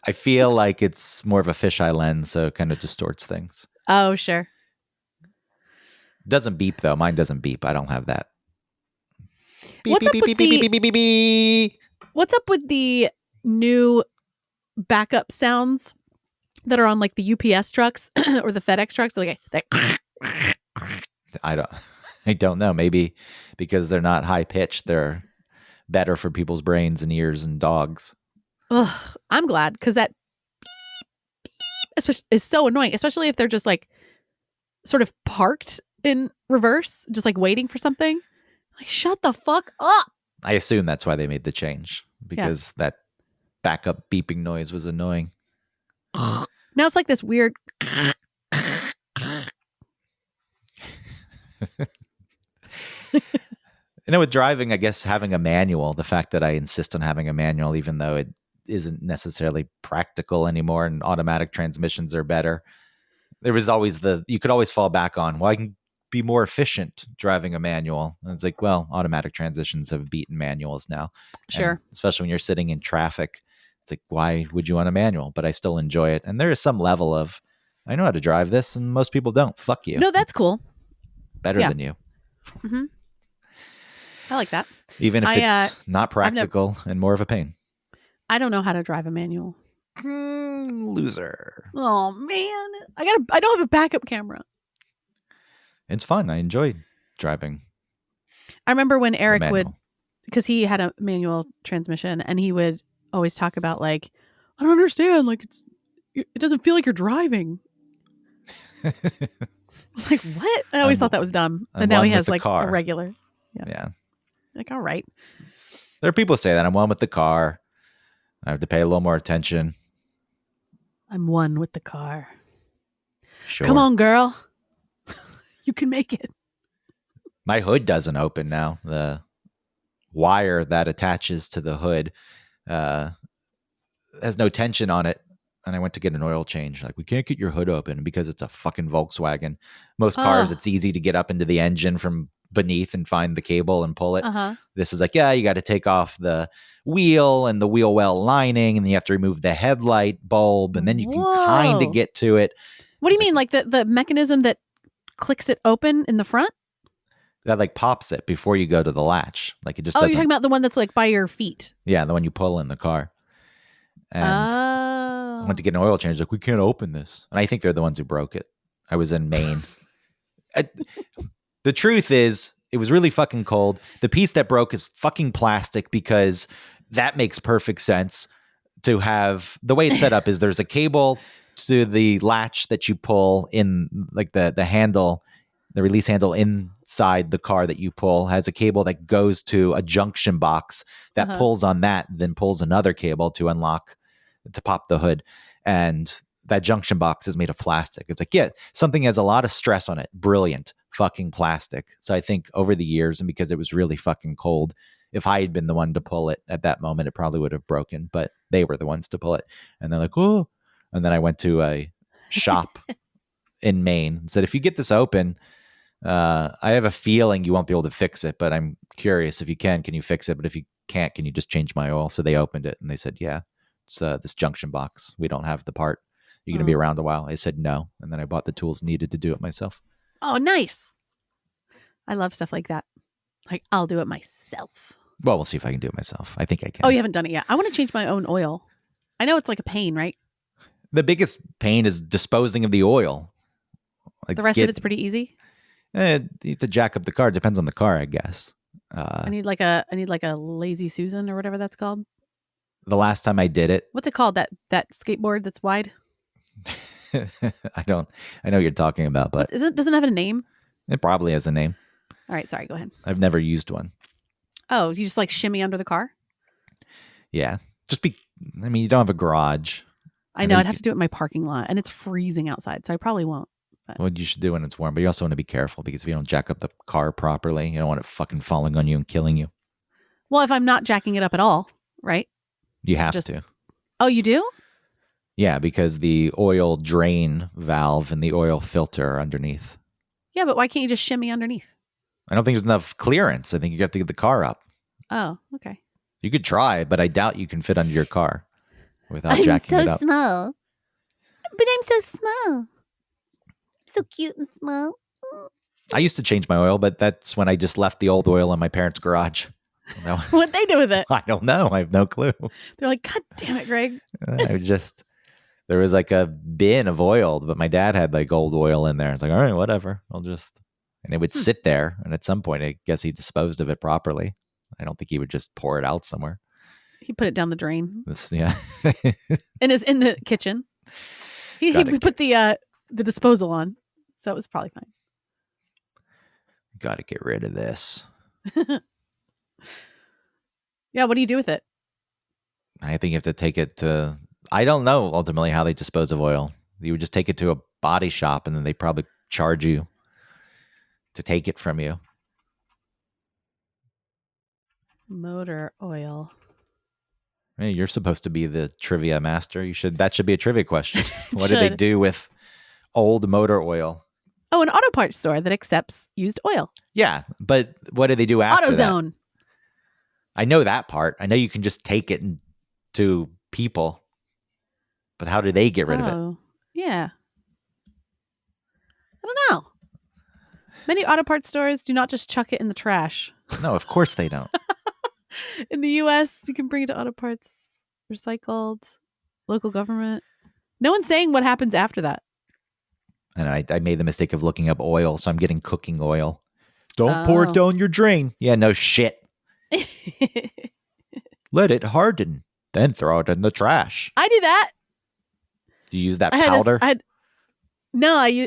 I feel like it's more of a fisheye lens, so it kind of distorts things. Oh, sure. Doesn't beep, though. Mine doesn't beep. I don't have that. What's up with the beep, beep, beep, beep. What's up with the new backup sounds that are on like the UPS trucks or the FedEx trucks? Like I don't know. Maybe because they're not high pitched, they're better for people's brains and ears and dogs. ugh, I'm glad because that is so annoying, especially if they're just like sort of parked in reverse, just like waiting for something. Like, shut the fuck up. I assume that's why they made the change because that backup beeping noise was annoying. Now it's like this weird. With driving, I guess having a manual, the fact that I insist on having a manual, even though it isn't necessarily practical anymore and automatic transmissions are better. There was always you could always fall back on, well, I can be more efficient driving a manual. And it's like, well, automatic transitions have beaten manuals now. Sure. And especially when you're sitting in traffic. It's like, why would you want a manual? But I still enjoy it. And there is some level of, I know how to drive this and most people don't. Fuck you. No, that's cool. Better than you. Mm-hmm. I like that. Even if it's not practical and more of a pain. I don't know how to drive a manual. Loser. Oh man, I don't have a backup camera. It's fun. I enjoy driving. I remember when Eric would, because he had a manual transmission, and he would always talk about like, I don't understand, like it doesn't feel like you're driving. I was like, what? I always thought that was dumb. And now he has like a regular. Yeah. Like, all right. There are people who say that I'm one with the car. I have to pay a little more attention. I'm one with the car. Sure. Come on, girl. You can make it. My hood doesn't open now. The wire that attaches to the hood has no tension on it. And I went to get an oil change. Like, we can't get your hood open because it's a fucking Volkswagen. Most cars, it's easy to get up into the engine from beneath and find the cable and pull it. This is like, yeah, you got to take off the wheel and the wheel well lining, and then you have to remove the headlight bulb, and then you can kind of get to it. What do you mean? Like the mechanism that clicks it open in the front? That like pops it before you go to the latch. Like it just you're talking about the one that's like by your feet. Yeah, the one you pull in the car. And I went to get an oil change. Like, we can't open this. And I think they're the ones who broke it. I was in Maine. The truth is, it was really fucking cold. The piece that broke is fucking plastic because that makes perfect sense to have. The way it's set up is there's a cable to the latch that you pull in, like the handle, the release handle inside the car that you pull has a cable that goes to a junction box that pulls on that, then pulls another cable to unlock, to pop the hood. And that junction box is made of plastic. It's like, yeah, something has a lot of stress on it. Brilliant. Fucking plastic. So I think over the years, and because it was really fucking cold, if I had been the one to pull it at that moment, it probably would have broken, but they were the ones to pull it. And they're like, oh. And then I went to a shop in Maine and said, if you get this open, I have a feeling you won't be able to fix it, but I'm curious if you can you fix it? But if you can't, can you just change my oil? So they opened it and they said, yeah, it's this junction box. We don't have the part. You're going to be around a while. I said no. And then I bought the tools needed to do it myself. Oh, nice. I love stuff like that. Like, I'll do it myself. Well, we'll see if I can do it myself. I think I can. Oh, you haven't done it yet. I want to change my own oil. I know it's like a pain, right? The biggest pain is disposing of the oil. Like, the rest of it's pretty easy. You have to jack up the car. It depends on the car, I guess. I need like a Lazy Susan or whatever that's called. The last time I did it. What's it called? That skateboard that's wide? I know what you're talking about, but doesn't it have a name? It probably has a name. All right, sorry, go ahead. I've never used one. Oh, you just like shimmy under the car? Yeah. You don't have a garage. I know, I'd have to do it in my parking lot, and it's freezing outside, so I probably won't. But. Well, you should do it when it's warm, but you also want to be careful because if you don't jack up the car properly, you don't want it fucking falling on you and killing you. Well, if I'm not jacking it up at all, right? You have to. Oh, you do? Yeah, because the oil drain valve and the oil filter are underneath. Yeah, but why can't you just shimmy underneath? I don't think there's enough clearance. I think you have to get the car up. Oh, okay. You could try, but I doubt you can fit under your car without jacking it up. I'm so small. But I'm so small. So cute and small. I used to change my oil, but that's when I just left the old oil in my parents' garage. No, What'd they do with it? I don't know. I have no clue. They're like, God damn it, Greg. There was like a bin of oil, but my dad had like old oil in there. It's like, all right, whatever. And it would sit there. And at some point, I guess he disposed of it properly. I don't think he would just pour it out somewhere. He put it down the drain. Yeah. And is in the kitchen. He put the disposal on. So it was probably fine. Got to get rid of this. Yeah, what do you do with it? I think you have to take it to, I don't know ultimately how they dispose of oil. You would just take it to a body shop and then they probably charge you to take it from you. Motor oil. Hey, you're supposed to be the trivia master. That should be a trivia question. What do they do with old motor oil? Oh, an auto parts store that accepts used oil. Yeah, but what do they do after AutoZone. that? I know that part. I know you can just take it to people, but how do they get rid of it? Yeah. I don't know. Many auto parts stores do not just chuck it in the trash. No, of course they don't. In the U.S., you can bring it to auto parts, recycled, local government. No one's saying what happens after that. And I made the mistake of looking up oil, so I'm getting cooking oil. Don't pour it down your drain. Yeah, no shit. Let it harden, then throw it in the trash. I do that. Do you use that powder? I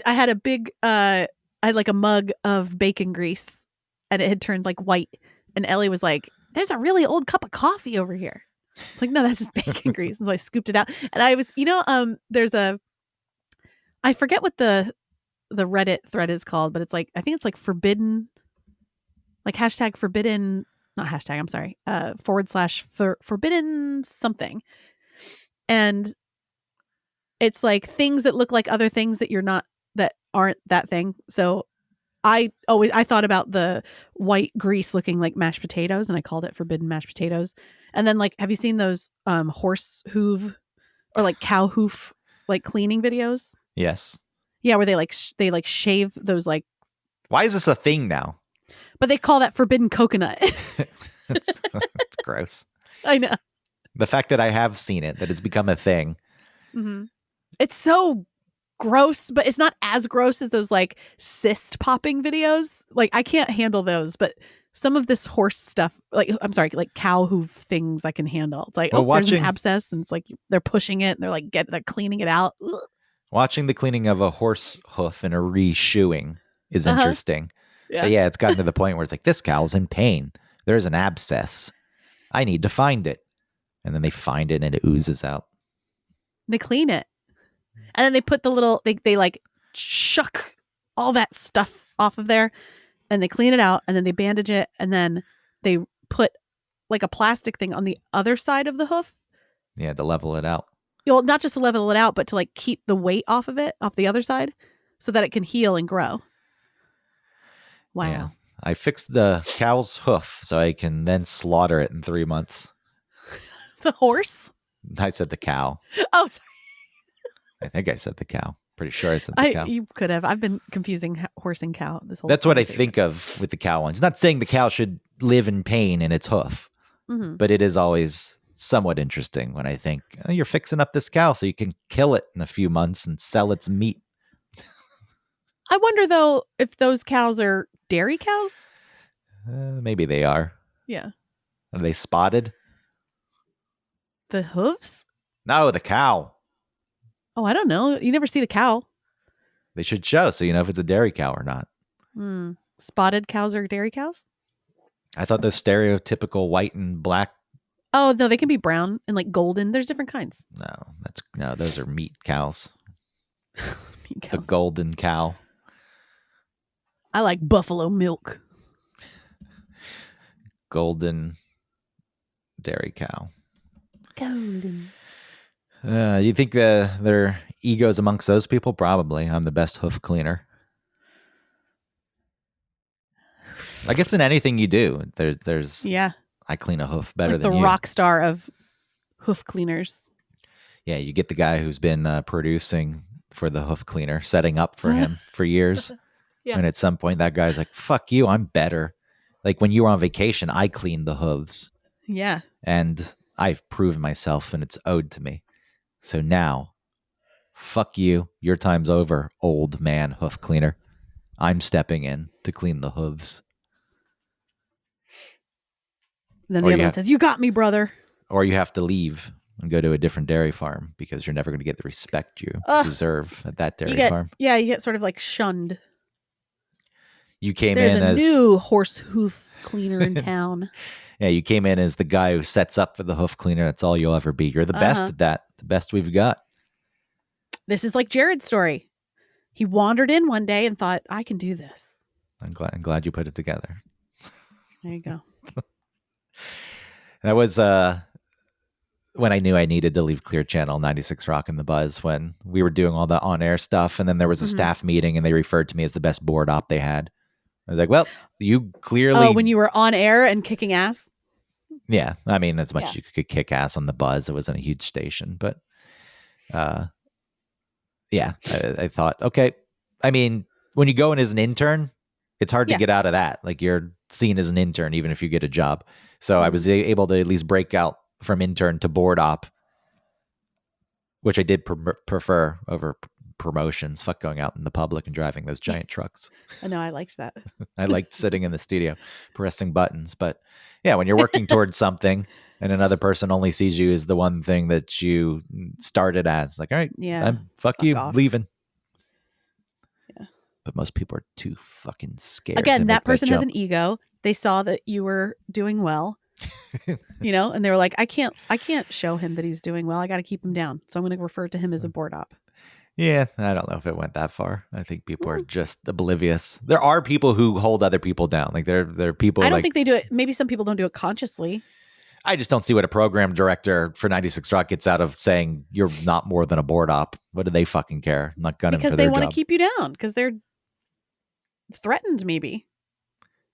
had a big, I had like a mug of bacon grease, and it had turned like white. And Ellie was like, "There's a really old cup of coffee over here." It's like, no, that's just bacon grease. And so I scooped it out. And I was, I forget what the Reddit thread is called, but it's like, I think it's like forbidden, like hashtag forbidden, not hashtag, I'm sorry, / forbidden something. And it's like things that look like other things that aren't that thing. So I thought about the white grease looking like mashed potatoes, and I called it forbidden mashed potatoes. And then, like, have you seen those horse hoof or like cow hoof like cleaning videos? Yes. Yeah, where they shave those like. Why is this a thing now? But they call that forbidden coconut. It's gross. I know. The fact that I have seen it, that it's become a thing. Mm-hmm. It's so gross, but it's not as gross as those like cyst popping videos. Like I can't handle those, but some of this horse stuff, like I'm sorry, like cow hoof things I can handle. It's like, there's an abscess, and it's like they're pushing it and they're cleaning it out. Ugh. Watching the cleaning of a horse hoof and a re-shoeing is interesting. Yeah. But yeah, it's gotten to the point where it's like, this cow's in pain. There's an abscess. I need to find it. And then they find it and it oozes out. They clean it. And then they put the little, they like shuck all that stuff off of there, and they clean it out, and then they bandage it, and then they put like a plastic thing on the other side of the hoof. Yeah, to level it out. Well, not just to level it out, but to like keep the weight off of it, off the other side, so that it can heal and grow. Wow. Yeah. I fixed the cow's hoof so I can then slaughter it in 3 months. The horse? I said the cow. Oh, sorry. I think I said the cow. Pretty sure I said the cow. You could have. I've been confusing horse and cow this whole. That's what I think of with the cow ones. Not saying the cow should live in pain in its hoof, but it is always somewhat interesting when I think, oh, you're fixing up this cow so you can kill it in a few months and sell its meat. I wonder though if those cows are dairy cows. Maybe they are. Yeah. Are they spotted? The hooves? No, the cow. Oh, I don't know. You never see the cow. They should show so you know if it's a dairy cow or not. Spotted cows are dairy cows? I thought those stereotypical white and black. Oh, no, they can be brown and like golden. There's different kinds. No, those are meat cows. Meat cows. The golden cow. I like buffalo milk. Golden dairy cow. Golden. You think their egos amongst those people? Probably. I'm the best hoof cleaner. I guess in anything you do, there's. Yeah. I clean a hoof better like than the you. rock star of hoof cleaners. Yeah, you get the guy who's been producing for the hoof cleaner, setting up for him for years. Yeah. And at some point, that guy's like, "Fuck you, I'm better." Like when you were on vacation, I cleaned the hooves, Yeah. and I've proved myself, and it's owed to me. So now, fuck you. Your time's over, old man hoof cleaner. I'm stepping in to clean the hooves. Then the other one says, "You got me, brother." Or you have to leave and go to a different dairy farm because you're never going to get the respect you deserve at that dairy farm. Yeah, you get sort of like shunned. You came There's in a as new horse hoof cleaner in town. Yeah, you came in as the guy who sets up for the hoof cleaner. That's all you'll ever be. You're the best at that. The best we've got. This is like Jared's story. He wandered in one day and thought, I can do this. I'm glad you put it together. There you go. That was when I knew I needed to leave Clear Channel 96 Rock and the Buzz, when we were doing all the on-air stuff, and then there was a staff meeting and they referred to me as the best board op they had. I was like, well, you clearly... Oh, when you were on air and kicking ass? Yeah. I mean, as much as you could kick ass on the Buzz, it wasn't a huge station, but yeah, I thought, okay. I mean, when you go in as an intern, it's hard to get out of that. Like, you're seen as an intern, even if you get a job. So I was able to at least break out from intern to board op, which I did prefer over promotions. Fuck going out in the public and driving those giant trucks. I know, I liked that. I liked sitting in the studio pressing buttons. But yeah, when you're working towards something and another person only sees you as the one thing that you started as, like, all right, fuck you, off. Leaving. Yeah. But most people are too fucking scared. Again, that person has an ego. They saw that you were doing well. And they were like, I can't show him that he's doing well. I got to keep him down. So I'm going to refer to him as a board op. Yeah, I don't know if it went that far. I think people are just oblivious. There are people who hold other people down. Like there are people. I don't think they do it. Maybe some people don't do it consciously. I just don't see what a program director for 96 Rock gets out of saying you're not more than a board op. What do they fucking care? I'm not gunning for their job. Because they want to keep you down. Because they're threatened, maybe.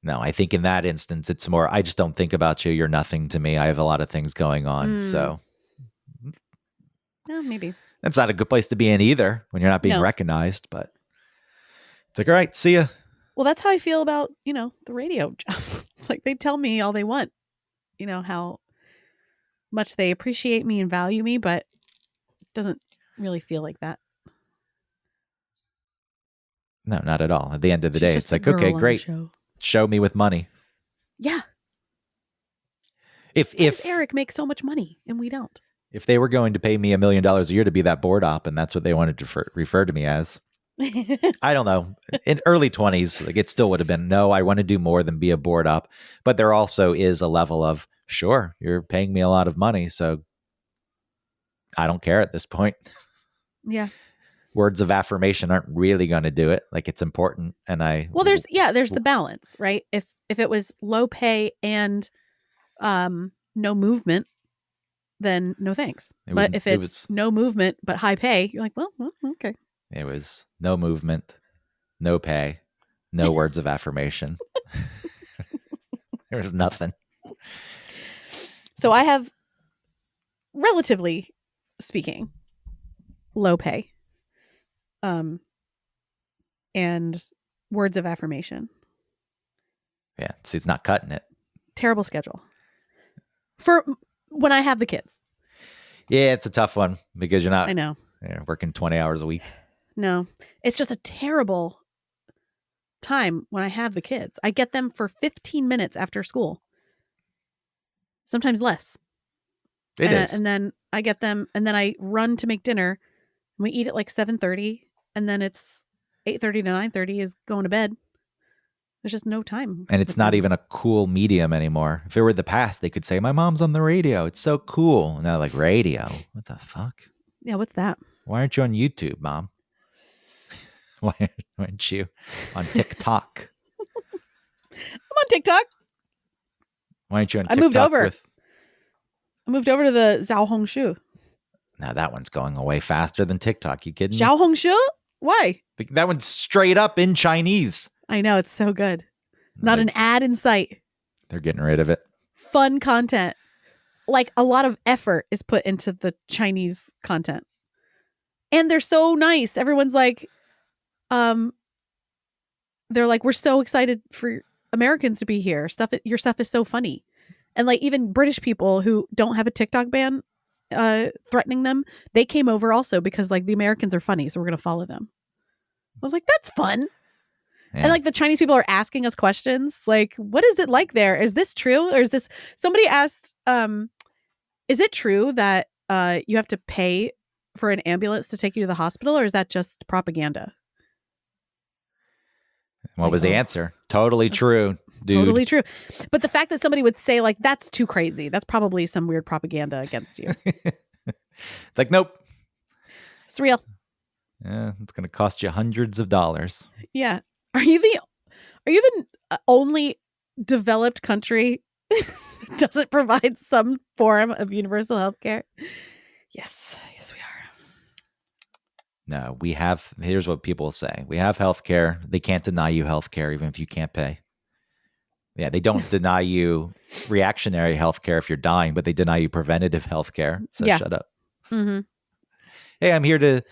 No, I think in that instance, it's more, I just don't think about you. You're nothing to me. I have a lot of things going on. So. Yeah, maybe. That's not a good place to be in either when you're not being recognized. But it's like, all right, see ya. Well, that's how I feel about, the radio job. It's like they tell me all they want, how much they appreciate me and value me, but it doesn't really feel like that. No, not at all. At the end of the day, it's like, okay, great. Show me with money. Yeah. If Eric makes so much money and we don't. If they were going to pay me $1 million a year to be that board op, and that's what they wanted to refer to me as, I don't know. In early 20s, like, it still would have been, no, I want to do more than be a board op. But there also is a level of, sure, you're paying me a lot of money, so I don't care at this point. Yeah. Words of affirmation aren't really going to do it. Like, it's important. And there's the balance, right? If it was low pay and no movement, then no thanks. But if it's no movement but high pay, you're like, well, okay. It was no movement, no pay, no words of affirmation. There was nothing. So I have, relatively speaking, low pay, and words of affirmation. Yeah, see, it's not cutting it. Terrible schedule for when I have the kids. Yeah, it's a tough one because you're not. I know. You're working 20 hours a week. No, it's just a terrible time when I have the kids. I get them for 15 minutes after school. Sometimes less. It is. And then I get them, and then I run to make dinner. And we eat at like 7:30, and then it's 8:30 to 9:30 is going to bed. There's just no time. And it's not even a cool medium anymore. If it were the past, they could say, my mom's on the radio. It's so cool. And now, like, radio? What the fuck? Yeah, what's that? Why aren't you on YouTube, Mom? Why aren't you on TikTok? I'm on TikTok. Why aren't you on Tiktok? I moved over to the Zhao Hong Shu. Now that one's going away faster than TikTok. You kidding me? Zhao Hong Shu? Why? That one's straight up in Chinese. I know, it's so good. Not an ad in sight. They're getting rid of it. Fun content. Like, a lot of effort is put into the Chinese content. And they're so nice. Everyone's like, they're like, we're so excited for Americans to be here. Your stuff is so funny. And like even British people who don't have a TikTok ban threatening them, they came over also because like the Americans are funny, so we're going to follow them. I was like, that's fun. Yeah. And like the Chinese people are asking us questions like, what is it like there? Is this true? Or is this, somebody asked, is it true that you have to pay for an ambulance to take you to the hospital, or is that just propaganda? What was the answer? Totally true, dude. Totally true. But the fact that somebody would say like, that's too crazy, that's probably some weird propaganda against you. It's like, nope. It's real. Yeah, it's going to cost you hundreds of dollars. Yeah. Are you the only developed country that doesn't provide some form of universal health care? Yes. Yes, we are. No, we have, here's what people say. We have health care. They can't deny you health care even if you can't pay. Yeah, they don't deny you reactionary health care if you're dying, but they deny you preventative health care. So shut up. Mm-hmm. Hey, I'm here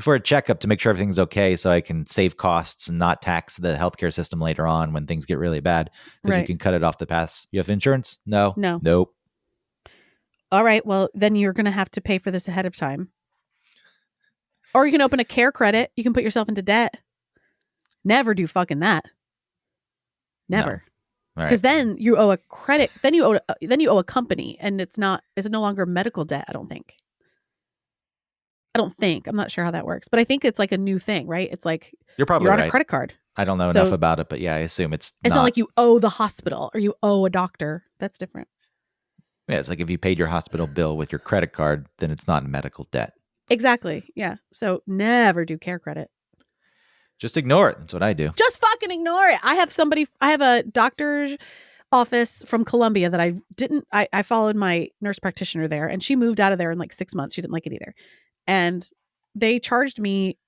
for a checkup to make sure everything's okay so I can save costs and not tax the healthcare system later on when things get really bad because you can cut it off the pass. You have insurance? No. Nope. All right. Well, then you're going to have to pay for this ahead of time. Or you can open a care credit. You can put yourself into debt. Never do fucking that. Never. Because then you owe a credit. Then you owe a company, and it's no longer medical debt. I don't think. I'm not sure how that works, but I think it's like a new thing, right? It's like you're on a credit card. I don't know enough about it, but yeah, I assume it's not like you owe the hospital or you owe a doctor. That's different. Yeah, it's like if you paid your hospital bill with your credit card, then it's not medical debt. Exactly. Yeah. So never do care credit. Just ignore it. That's what I do. Just fucking ignore it. I have a doctor's office from Colombia that I followed my nurse practitioner there, and she moved out of there in like 6 months. She didn't like it either. And they charged me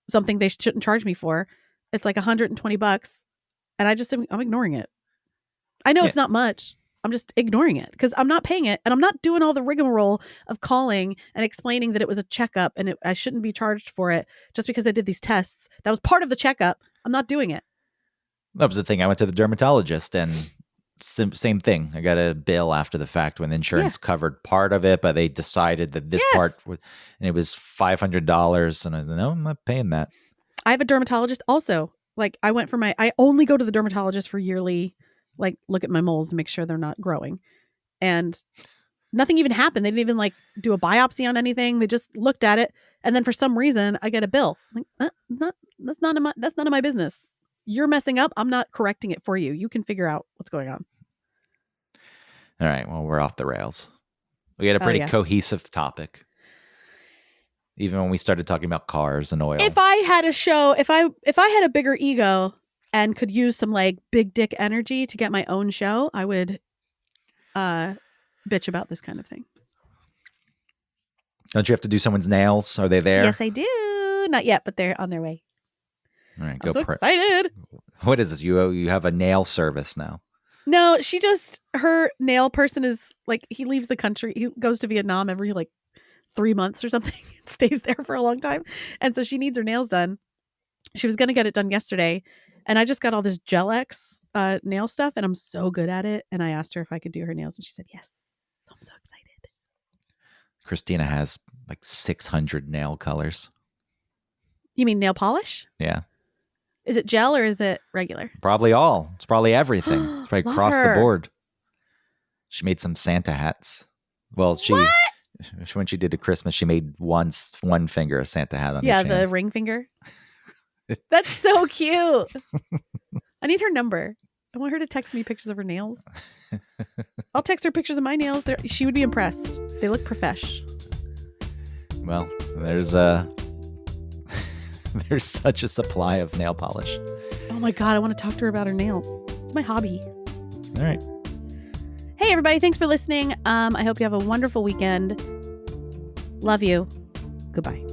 something they shouldn't charge me for. It's like $120. And I'm ignoring it. I know it's not much. I'm just ignoring it because I'm not paying it, and I'm not doing all the rigmarole of calling and explaining that it was a checkup and I shouldn't be charged for it just because I did these tests. That was part of the checkup. I'm not doing it. That was the thing. I went to the dermatologist and same thing. I got a bill after the fact when the insurance covered part of it, but they decided that this part and it was $500. And I said, no, I'm not paying that. I have a dermatologist also. Like I only go to the dermatologist for yearly, like look at my moles and make sure they're not growing. And nothing even happened. They didn't even like do a biopsy on anything. They just looked at it. And then for some reason I get a bill. I'm like, that's none of my business. You're messing up. I'm not correcting it for you. You can figure out what's going on. All right. Well, we're off the rails. We had a pretty cohesive topic. Even when we started talking about cars and oil. If I had a show, if I had a bigger ego and could use some like big dick energy to get my own show, I would bitch about this kind of thing. Don't you have to do someone's nails? Are they there? Yes, I do. Not yet, but they're on their way. All right, I'm so excited. What is this? You have a nail service now? No, her nail person is like, he leaves the country. He goes to Vietnam every like 3 months or something. Stays there for a long time. And so she needs her nails done. She was going to get it done yesterday. And I just got all this Gel X nail stuff, and I'm so good at it. And I asked her if I could do her nails, and she said, yes. I'm so excited. Christina has like 600 nail colors. You mean nail polish? Yeah. Is it gel or is it regular? Probably all. It's probably everything. It's probably across the board. She made some Santa hats. Well, when she did a Christmas, she made one finger a Santa hat on each hand. The ring finger. That's so cute. I need her number. I want her to text me pictures of her nails. I'll text her pictures of my nails. She would be impressed. They look profesh. Well, there's such a supply of nail polish. Oh my God, I want to talk to her about her nails. It's my hobby. All right. Hey, everybody. Thanks for listening. I hope you have a wonderful weekend. Love you. Goodbye.